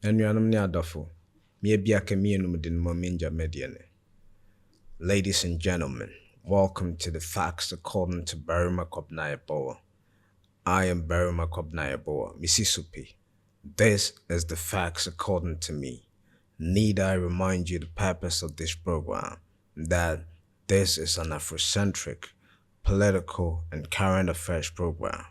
Enuanom ne adafo, miebia kemienum din mominja mediane. Ladies and gentlemen, welcome to the Facts according to Barry Makobnayaboa. I am Barry Makobnayaboa, Mississippi. This is the Facts according to me. Need I remind you the purpose of this program, that this is an Afrocentric, political, and current affairs program.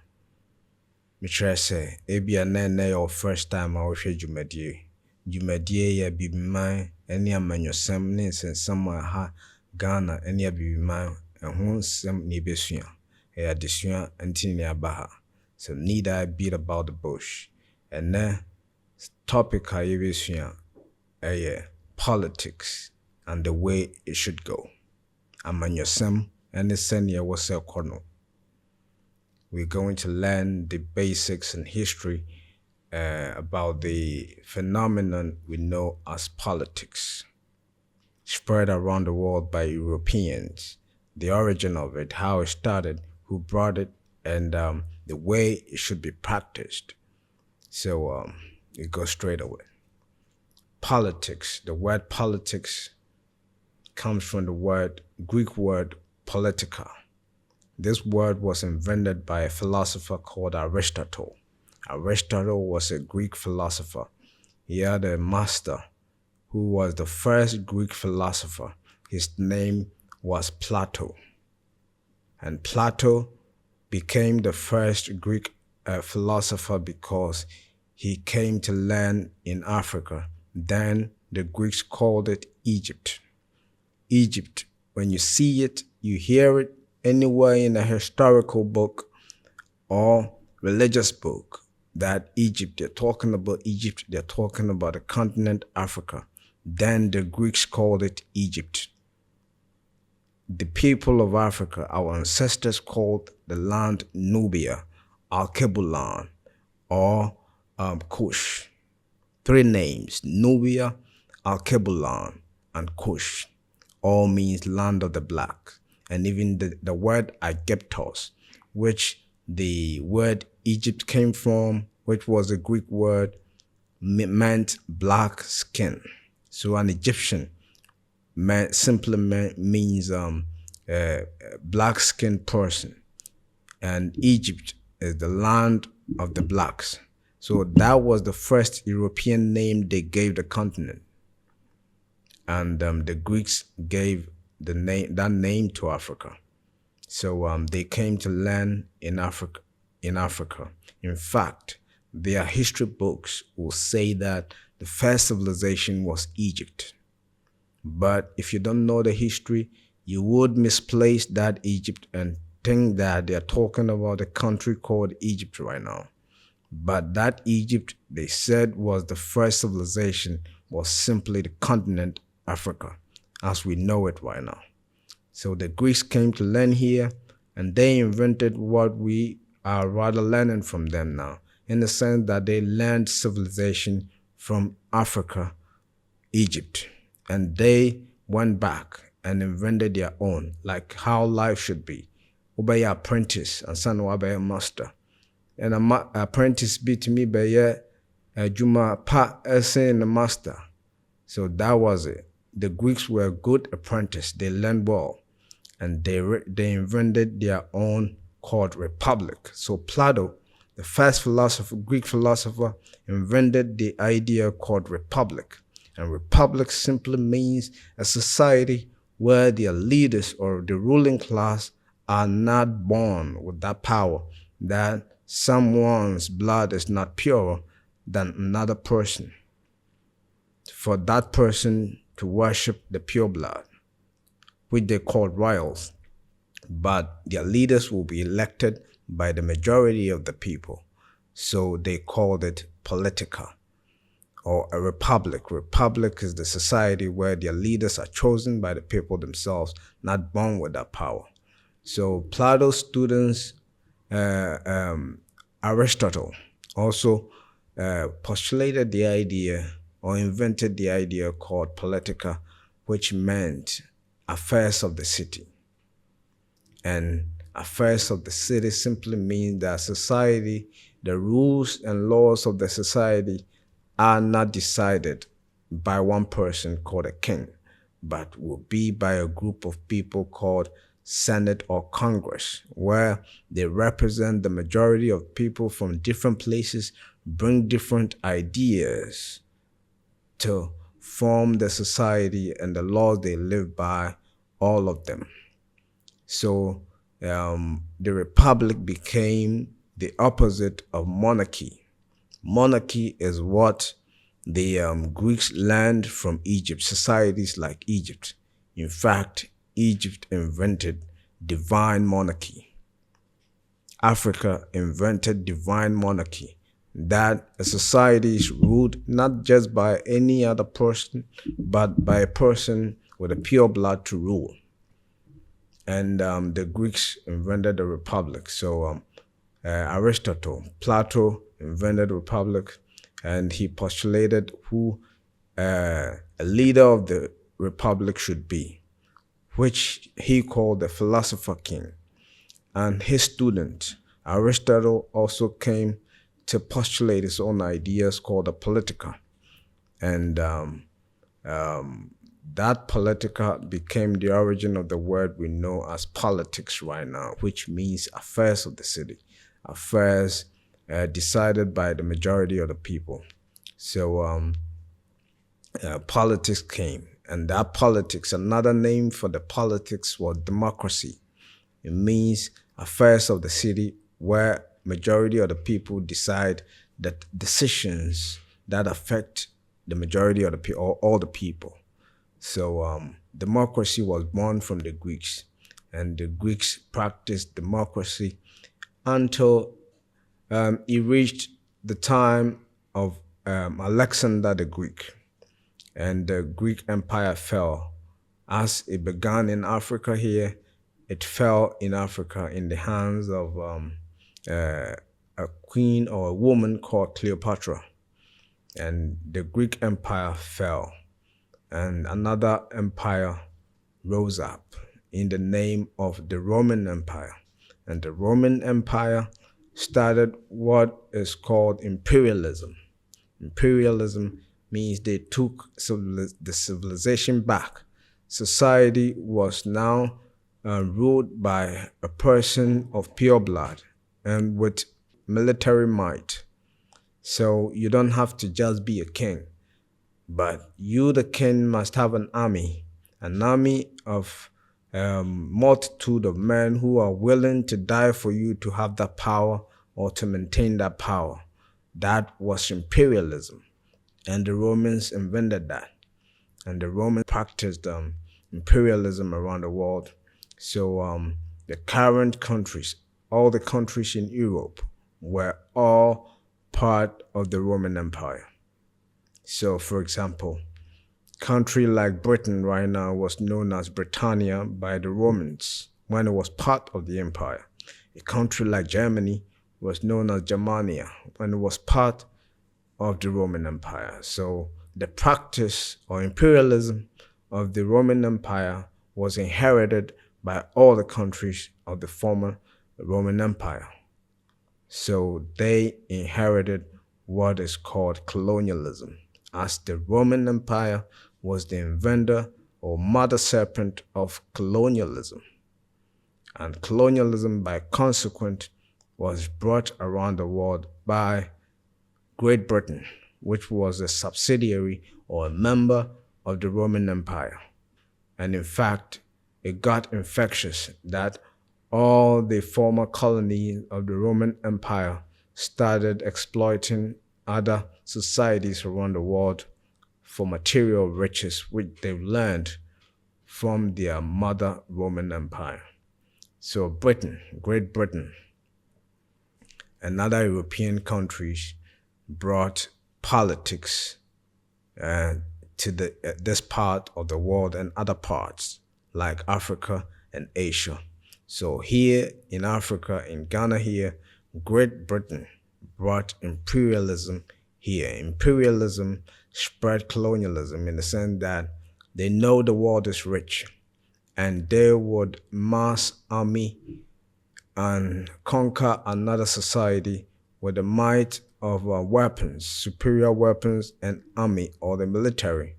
Mitre say, ebia na your first time I wohwe dwumadie. Dwumadie ya bibiman ene amanyosem ne nsensem ha Ghana ene bibiman ehun nsem ne besua. E adesua antini ne abaha. So need I beat about the bush. And then topic ha yebesua politics and the way it should go. Amanyosem ene senya wose kono. We're going to learn the basics and history about the phenomenon we know as politics, spread around the world by Europeans, the origin of it, how it started, who brought it, and the way it should be practiced. So we go straight away. Politics, the word politics comes from the Greek word politika. This word was invented by a philosopher called Aristotle. Aristotle was a Greek philosopher. He had a master who was the first Greek philosopher. His name was Plato. And Plato became the first Greek philosopher because he came to land in Africa. Then the Greeks called it Egypt. Egypt, when you see it, you hear it, anywhere in a historical book or religious book that Egypt, they're talking about Egypt, they're talking about the continent Africa. Then the Greeks called it Egypt. The people of Africa, our ancestors called the land Nubia, Alkebulan, or Kush. Three names, Nubia, Alkebulan, and Kush, all means land of the black. And even the word Aegyptos, which the word Egypt came from, which was a Greek word, meant black skin. So an Egyptian simply means black skinned person. And Egypt is the land of the blacks. So that was the first European name they gave the continent. And the Greeks gave that name to Africa. So they came to land in Africa. In fact, their history books will say that the first civilization was Egypt. But if you don't know the history, you would misplace that Egypt and think that they're talking about a country called Egypt right now. But that Egypt, they said, was the first civilization, was simply the continent Africa, as we know it right now. So the Greeks came to learn here, and they invented what we are rather learning from them now, in the sense that they learned civilization from Africa, Egypt, and they went back and invented their own, like how life should be. Obey apprentice and son obey master. And apprentice be to me by Juma pa in the master. So that was it. The Greeks were good apprentices. They learned well. And they invented their own called republic. So Plato, the first Greek philosopher, invented the idea called republic. And republic simply means a society where their leaders or the ruling class are not born with that power, that someone's blood is not purer than another person. For that person to worship the pure blood, which they called royals, but their leaders will be elected by the majority of the people. So they called it politica, or a republic. Republic is the society where their leaders are chosen by the people themselves, not born with that power. So Plato's students, Aristotle, also postulated the idea or invented the idea called politica, which meant affairs of the city. And affairs of the city simply means that society, the rules and laws of the society are not decided by one person called a king, but will be by a group of people called Senate or Congress, where they represent the majority of people from different places, bring different ideas to form the society and the laws they live by, all of them. So the republic became the opposite of monarchy. Monarchy is what the Greeks learned from Egypt, societies like Egypt. In fact, Egypt invented divine monarchy. Africa invented divine monarchy, that a society is ruled not just by any other person, but by a person with a pure blood to rule. And the Greeks invented the republic. So Aristotle, Plato invented the republic, and he postulated who a leader of the republic should be, which he called the philosopher king. And his student, Aristotle, also came to postulate his own ideas called the Politica. And that Politica became the origin of the word we know as politics right now, which means affairs of the city, affairs decided by the majority of the people. So politics came, and that politics, another name for the politics was democracy. It means affairs of the city where majority of the people decide that decisions that affect the majority of the people, or all the people. So democracy was born from the Greeks, and the Greeks practiced democracy until it reached the time of Alexander the Greek, and the Greek Empire fell. As it began in Africa here, it fell in Africa in the hands of a queen or a woman called Cleopatra, and the Greek Empire fell, and another empire rose up in the name of the Roman Empire. And the Roman Empire started what is called imperialism. Imperialism means they took the civilization back. Society was now ruled by a person of pure blood and with military might. So you don't have to just be a king, but you, the king, must have an army of multitude of men who are willing to die for you to have that power or to maintain that power. That was imperialism. And the Romans invented that. And the Romans practiced imperialism around the world. So the current countries, all the countries in Europe, were all part of the Roman Empire. So, for example, country like Britain right now was known as Britannia by the Romans when it was part of the empire. A country like Germany was known as Germania when it was part of the Roman Empire. So the practice or imperialism of the Roman Empire was inherited by all the countries of the former Roman Empire. So they inherited what is called colonialism, as the Roman Empire was the inventor or mother serpent of colonialism. And colonialism, by consequence, was brought around the world by Great Britain, which was a subsidiary or a member of the Roman Empire. And in fact, it got infectious that all the former colonies of the Roman Empire started exploiting other societies around the world for material riches, which they learned from their mother Roman Empire. So Britain, Great Britain, and other European countries brought politics to this part of the world and other parts like Africa and Asia. So here in Africa, in Ghana here, Great Britain brought imperialism here. Imperialism spread colonialism in the sense that they know the world is rich and they would mass army and conquer another society with the might of weapons, superior weapons and army or the military,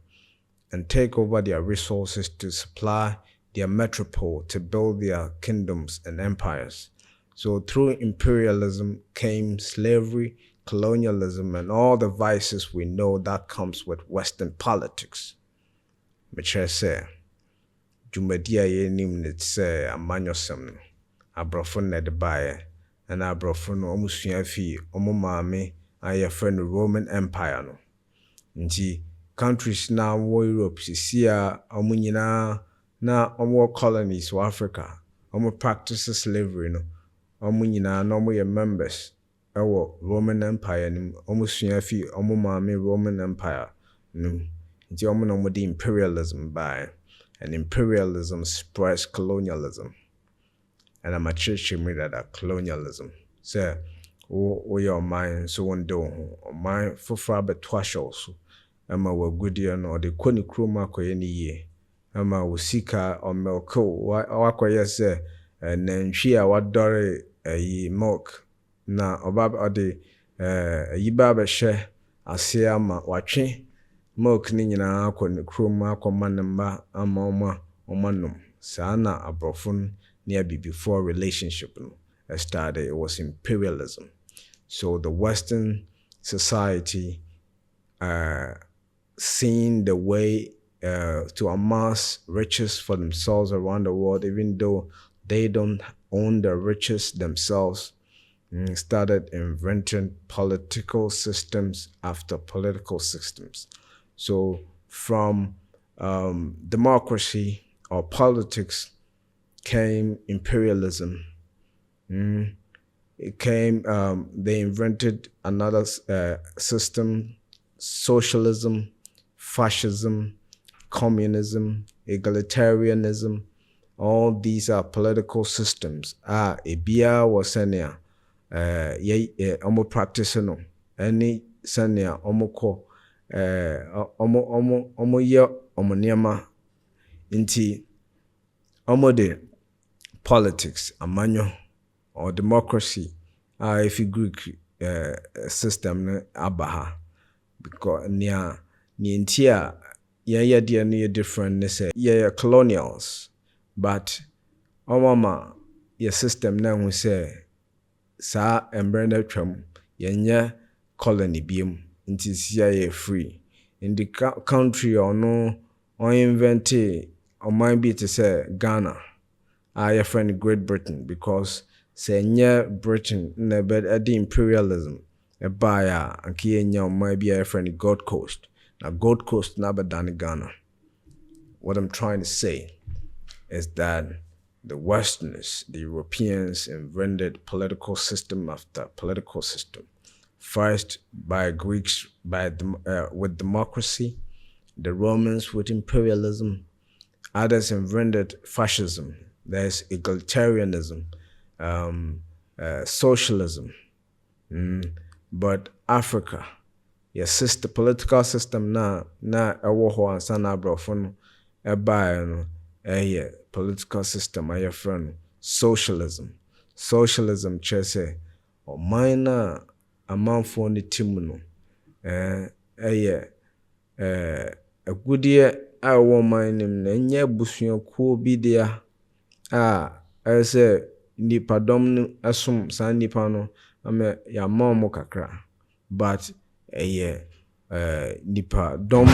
and take over their resources to supply their metropole to build their kingdoms and empires. So through imperialism came slavery, colonialism, and all the vices we know that comes with Western politics. Mekyerɛ sɛ, dwumadi a yɛnim ne sɛ amanyɔsɛm no, aborɔfo na de baeɛ, ɛna aborɔfo no ɔmo sua fi ɔmo maame a yɛfrɛ no Roman Empire no. Nti countries na wɔ Europe sisi a ɔmo nyinaa na ɔmo colonies wɔ Africa, ɔmo practice slavery no, ɔmo nyinaa na ɔmo yɛ members ɛwɔ Roman Empire no mu, ɔmo sua fi ɔmo maame Roman Empire no mu. Nti ɔmo na ɔmo de imperialism baeɛ, and imperialism spreads colonialism. And I'm a church that colonialism. Say, oh, your mind so one do mind for far but twash also. Emma were good year or the Conny Kroma ko any year. Emma was seeker or milk. Why, yes, sir, and then she a what dory a milk. Na obab or the yibaba share a seama watching milk nina kon kroma commandamba amoma omanum. Sana a brofun. Near before relationship started, it was imperialism. So the Western society seeing the way to amass riches for themselves around the world, even though they don't own the riches themselves, started inventing political systems after political systems. So from democracy or politics came imperialism. It came, they invented another system, socialism, fascism, communism, egalitarianism. All these are political systems. Ebia was senia, omo practice no, any senia omo ko, omo ye omo niema, inti omo de politics, amanyo, or democracy, if you Greek system abaha, because near intia, yeah, dear different, they say, yeah, colonials, but mama, your system now we say, sa embranda tram, yeah, colony beam, into CIA free. In the country or no, or invented, or might be to say Ghana. Your friend Great Britain, because say near Britain never the imperialism a buyer and Kenya might be a friend Gold Coast. Now Gold Coast never done Ghana. What I'm trying to say is that the Westerners, the Europeans, invented political system after political system. First by Greeks with democracy, the Romans with imperialism, others invented fascism. There's egalitarianism, socialism. But Africa, your sister political system na ewo ho ansa na abrofo no political system aye friend socialism. Socialism chese o minor amanfo ne timu no agudie a wo man nim na nya busuakuo bi dia say nipadom no asom san nipa no ame ya mom kakra, but nipadom